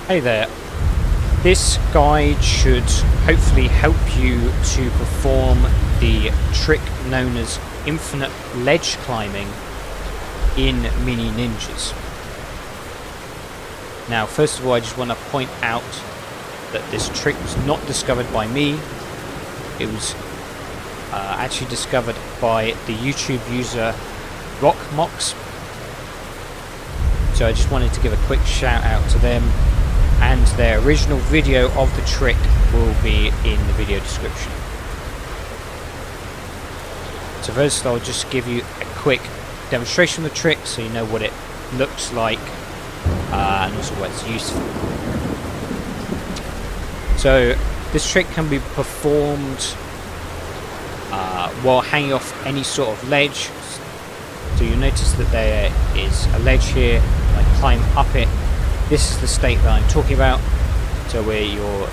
Hey there. This guide should hopefully help you to perform the trick known as infinite ledge climbing in Mini Ninjas. Now, first of all, I just want to point out that this trick was not discovered by me. It was actually discovered by the YouTube user Rockmox. So I just wanted to give a quick shout out to them, and their original video of the trick will be in the video description. So first I'll just give you a quick demonstration of the trick so you know what it looks like and also what it's used for. So this trick can be performed while hanging off any sort of ledge. So you notice that there is a ledge here. I climb up it. This is the state that I'm talking about. So where you're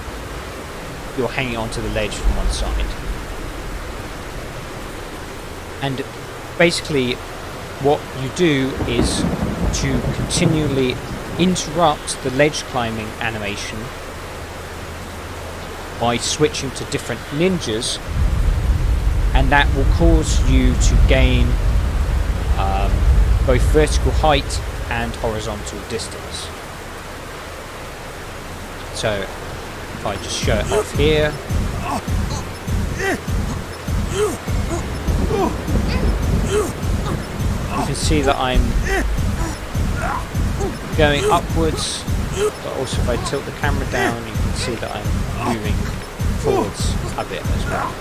hanging onto the ledge from one side. And basically what you do is to continually interrupt the ledge climbing animation by switching to different ninjas, and that will cause you to gain both vertical height and horizontal distance. So if I just show it off here, you can see that I'm going upwards, but also if I tilt the camera down you can see that I'm moving forwards a bit as well.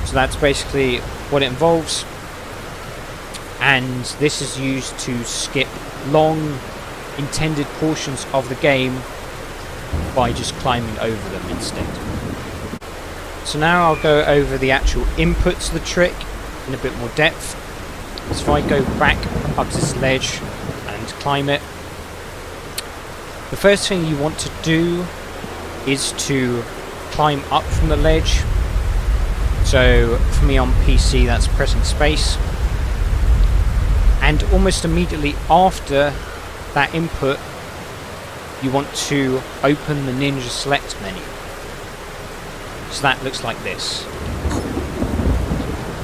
So that's basically what it involves, and this is used to skip long intended portions of the game by just climbing over them instead. So now I'll go over the actual inputs of the trick in a bit more depth. So if I go back up this ledge and climb it, the first thing you want to do is to climb up from the ledge. So for me on PC that's pressing space, and almost immediately after that input you want to open the Ninja Select menu. So that looks like this.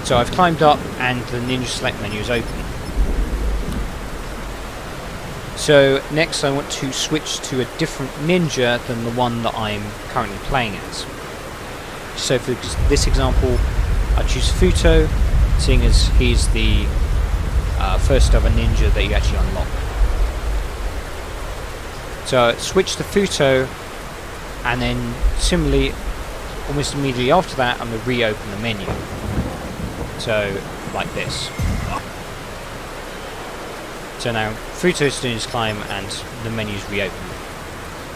So I've climbed up and the Ninja Select menu is open. So next I want to switch to a different ninja than the one that I'm currently playing as. So for this example I choose Futo, seeing as he's the first ever ninja that you actually unlock. So switch to Futo, and then similarly almost immediately after that I'm going to reopen the menu. So like this. So now Futo's doing his climb and the menu's reopened.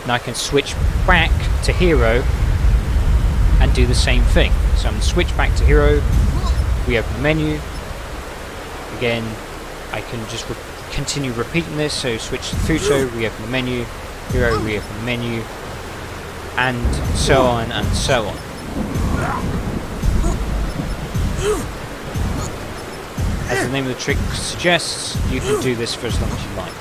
Now I can switch back to Hero and do the same thing. So I'm going to switch back to Hero, reopen the menu. Again, I can just continue repeating this, so switch to Futo, reopen the menu, Hero, reopen the menu, and so on and so on. As the name of the trick suggests, you can do this for as long as you like.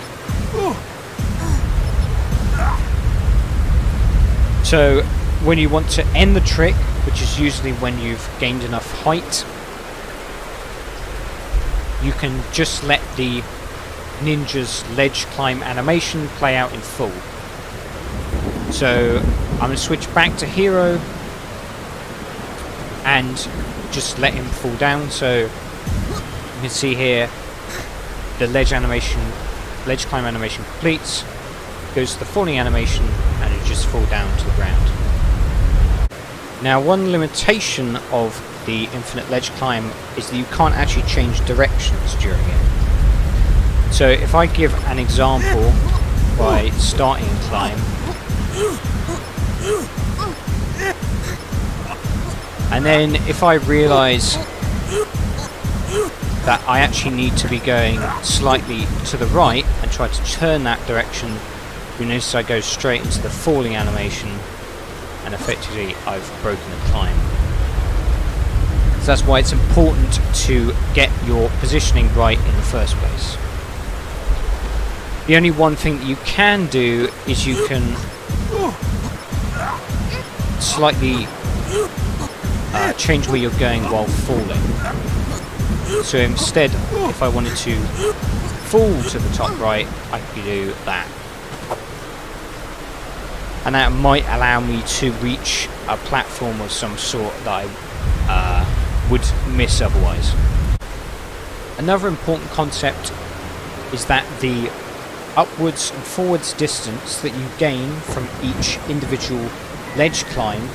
So when you want to end the trick, which is usually when you've gained enough height, you can just let the ninja's ledge climb animation play out in full. So I'm going to switch back to Hero and just let him fall down. So you can see here the ledge climb animation completes, goes to the falling animation, and it just fall down to the ground. Now one limitation of the infinite ledge climb is that you can't actually change directions during it. So if I give an example by starting a climb, and then if I realise that I actually need to be going slightly to the right and try to turn that direction, you notice I go straight into the falling animation and effectively I've broken the climb. So that's why it's important to get your positioning right in the first place. The only one thing that you can do is you can slightly change where you're going while falling. So instead, if I wanted to fall to the top right, I could do that. And that might allow me to reach a platform of some sort that I would miss otherwise. Another important concept is that the upwards and forwards distance that you gain from each individual ledge climb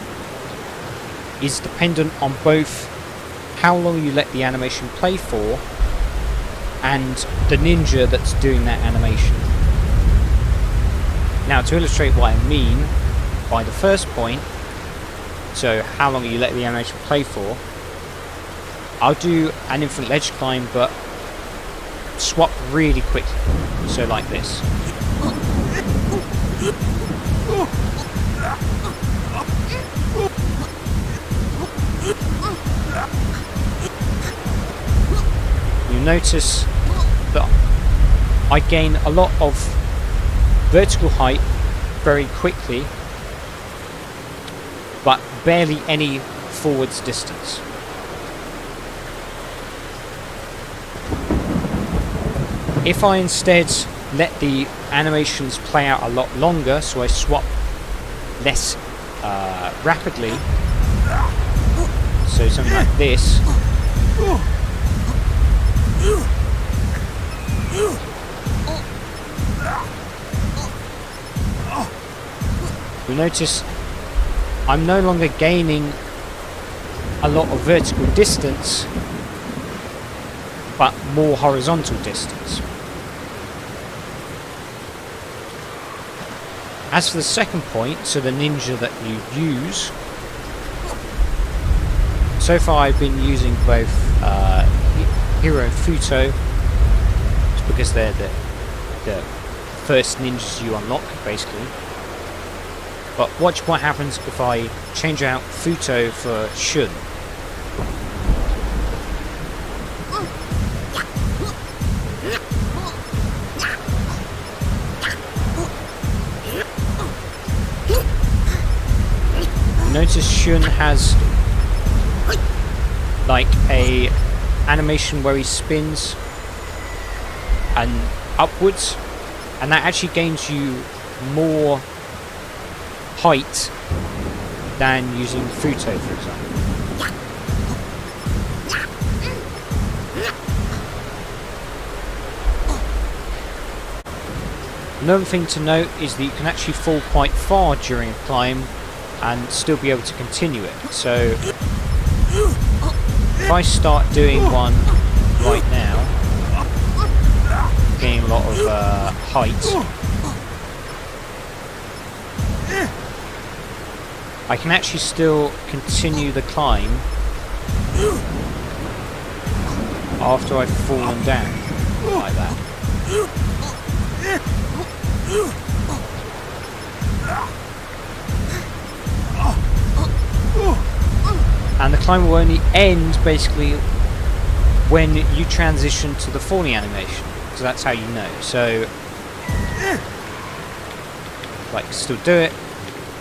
is dependent on both how long you let the animation play for and the ninja that's doing that animation. Now, to illustrate what I mean by the first point, so how long you let the animation play for, I'll do an infinite ledge climb but swap really quickly, so like this. You'll notice that I gain a lot of vertical height very quickly, but barely any forwards distance. If I instead let the animations play out a lot longer, so I swap less rapidly, so something like this, you'll notice I'm no longer gaining a lot of vertical distance, but more horizontal distance. As for the second point, so the ninja that you use, so far I've been using both Hiro and Futo, because they're the first ninjas you unlock, basically. But watch what happens if I change out Futo for Shun. Notice Shun has like a animation where he spins and upwards, and that actually gains you more height than using Futo, for example. Another thing to note is that you can actually fall quite far during a climb and still be able to continue it. So if I start doing one right now, getting a lot of height, I can actually still continue the climb after I've fallen down, like that. And the climb will only end basically when you transition to the falling animation, so that's how you know. So like, still do it.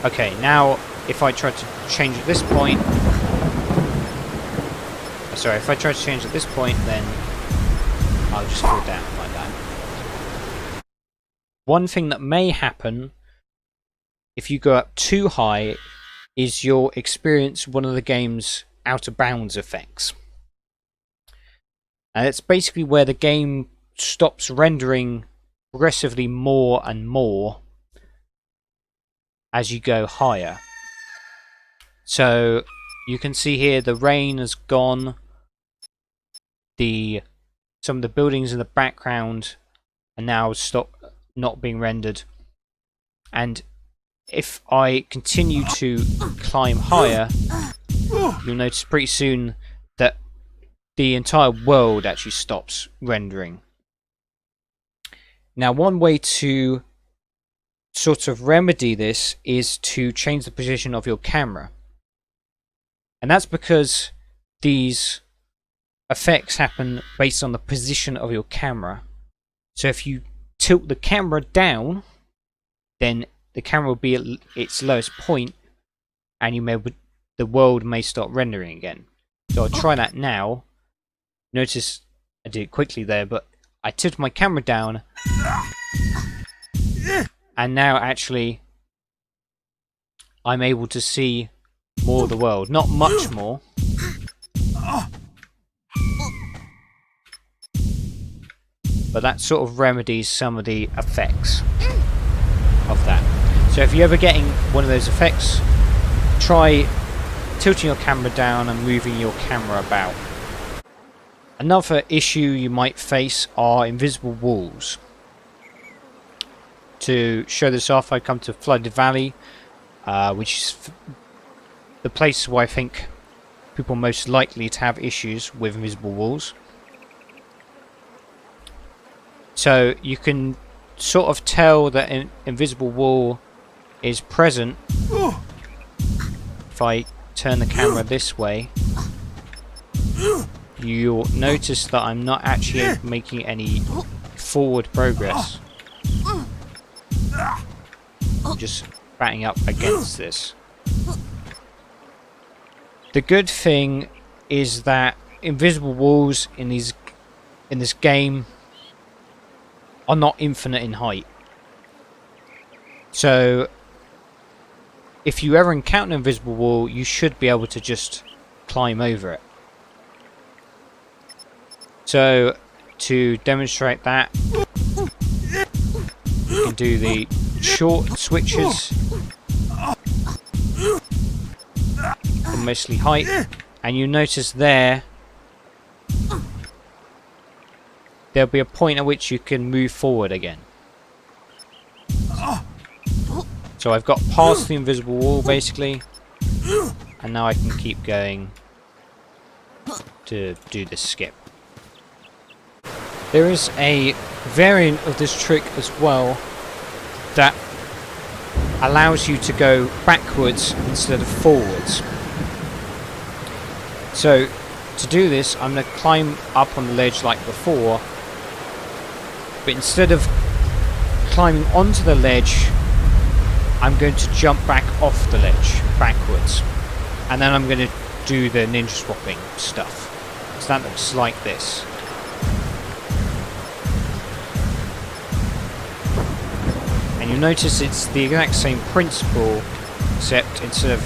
Okay, now if I try to change at this point, sorry, if I try to change at this point, then I'll just fall down like that. One thing that may happen if you go up too high is you'll experience one of the game's out of bounds effects. And it's basically where the game stops rendering progressively more and more as you go higher. So you can see here the rain has gone, some of the buildings in the background are now not being rendered, and if I continue to climb higher, you'll notice pretty soon that the entire world actually stops rendering. Now, one way to sort of remedy this is to change the position of your camera. And that's because these effects happen based on the position of your camera. So if you tilt the camera down, then the camera will be at its lowest point, and the world may start rendering again. So I'll try that now. Notice I did it quickly there, but I tipped my camera down, and now actually I'm able to see more of the world. Not much more. But that sort of remedies some of the effects of that. So if you're ever getting one of those effects, try tilting your camera down and moving your camera about. Another issue you might face are invisible walls. To show this off, I come to Flooded Valley, which is the place where I think people are most likely to have issues with invisible walls. So you can sort of tell that an invisible wall is present if I turn the camera this way. You'll notice that I'm not actually making any forward progress. I'm just batting up against this. The good thing is that invisible walls in this game are not infinite in height. So if you ever encounter an invisible wall, you should be able to just climb over it. So to demonstrate that, you can do the short switches for mostly height, and you notice there'll be a point at which you can move forward again. So I've got past the invisible wall basically, and now I can keep going to do this skip. There is a variant of this trick as well that allows you to go backwards instead of forwards. So to do this, I'm going to climb up on the ledge like before, but instead of climbing onto the ledge, I'm going to jump back off the ledge backwards, and then I'm going to do the ninja swapping stuff. So that looks like this. And you'll notice it's the exact same principle, except instead of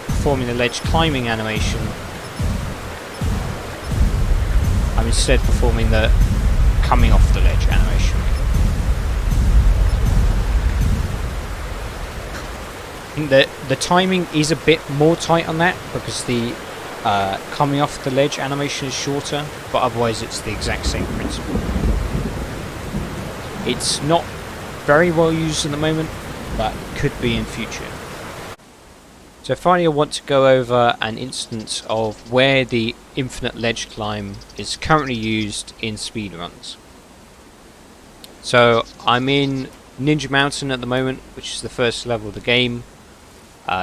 performing the ledge climbing animation, I'm instead performing the coming off the ledge animation. I think that the timing is a bit more tight on that because the coming off the ledge animation is shorter, but otherwise it's the exact same principle. It's not very well used at the moment, but could be in future. So finally I want to go over an instance of where the infinite ledge climb is currently used in speedruns. So I'm in Ninja Mountain at the moment, which is the first level of the game,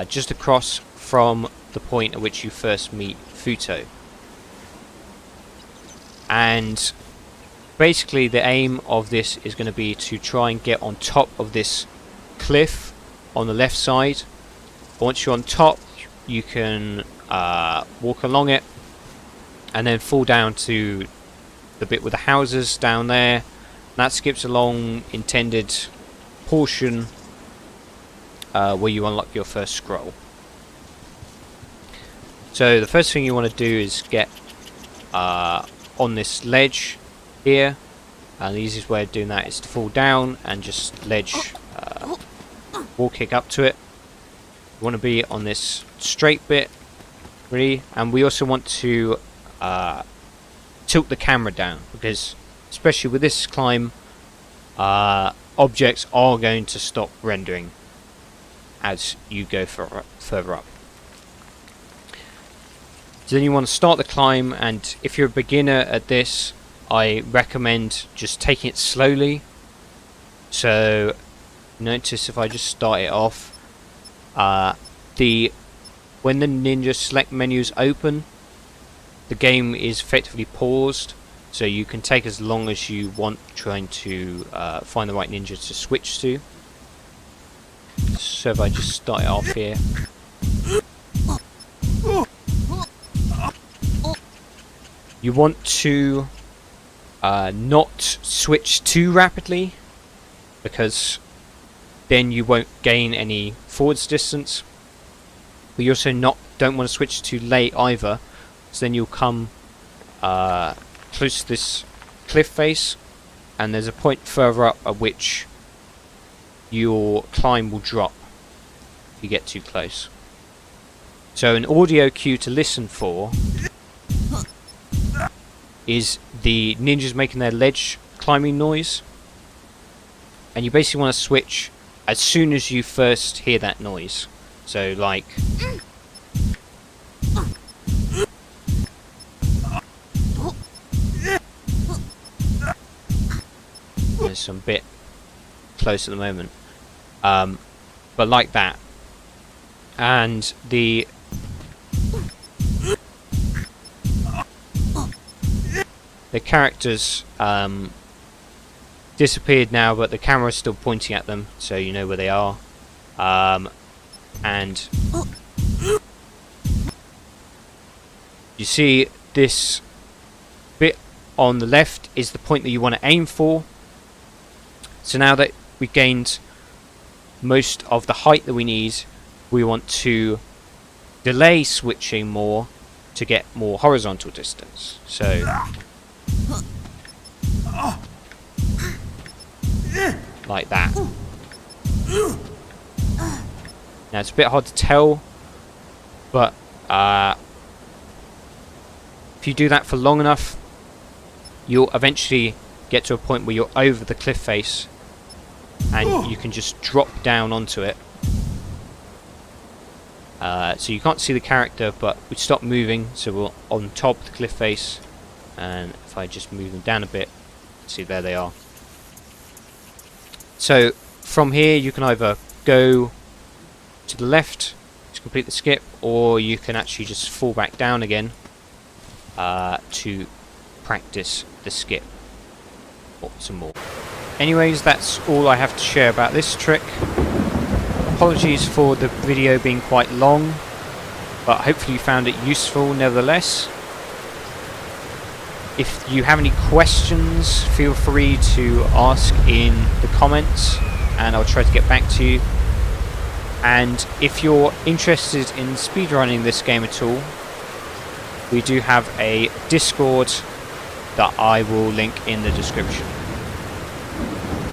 just across from the point at which you first meet Futo. And basically the aim of this is going to be to try and get on top of this cliff on the left side. Once you're on top, you can walk along it and then fall down to the bit with the houses down there. That skips a long intended portion where you unlock your first scroll. So the first thing you want to do is get on this ledge here, and the easiest way of doing that is to fall down and just ledge wall kick up to it. You want to be on this straight bit, really, and we also want to tilt the camera down, because especially with this climb, objects are going to stop rendering as you go further up. So then you want to start the climb, and if you're a beginner at this, I recommend just taking it slowly. So notice if I just start it off, when the ninja select menu is open, the game is effectively paused, so you can take as long as you want trying to find the right ninja to switch to. So if I just start it off here. You want to not switch too rapidly, because then you won't gain any forwards distance. But you also don't want to switch too late either, so then you'll come close to this cliff face, and there's a point further up at which your climb will drop if you get too close. So an audio cue to listen for is the ninjas making their ledge climbing noise, and you basically want to switch as soon as you first hear that noise. So like there's some bit close at the moment, but like that, and the characters disappeared now, but the camera's still pointing at them, so you know where they are. And you see this bit on the left is the point that you want to aim for. So now that we gained most of the height that we need, we want to delay switching more to get more horizontal distance. So like that. Now it's a bit hard to tell, but if you do that for long enough, you'll eventually get to a point where you're over the cliff face and you can just drop down onto it. So you can't see the character, but we stop moving, so we're on top of the cliff face, and if I just move them down a bit, see, there they are. So from here you can either go to the left to complete the skip, or you can actually just fall back down again to practice the skip some more. Anyways, that's all I have to share about this trick. Apologies for the video being quite long, but hopefully you found it useful nevertheless. If you have any questions, feel free to ask in the comments and I'll try to get back to you. And if you're interested in speedrunning this game at all, we do have a Discord that I will link in the description.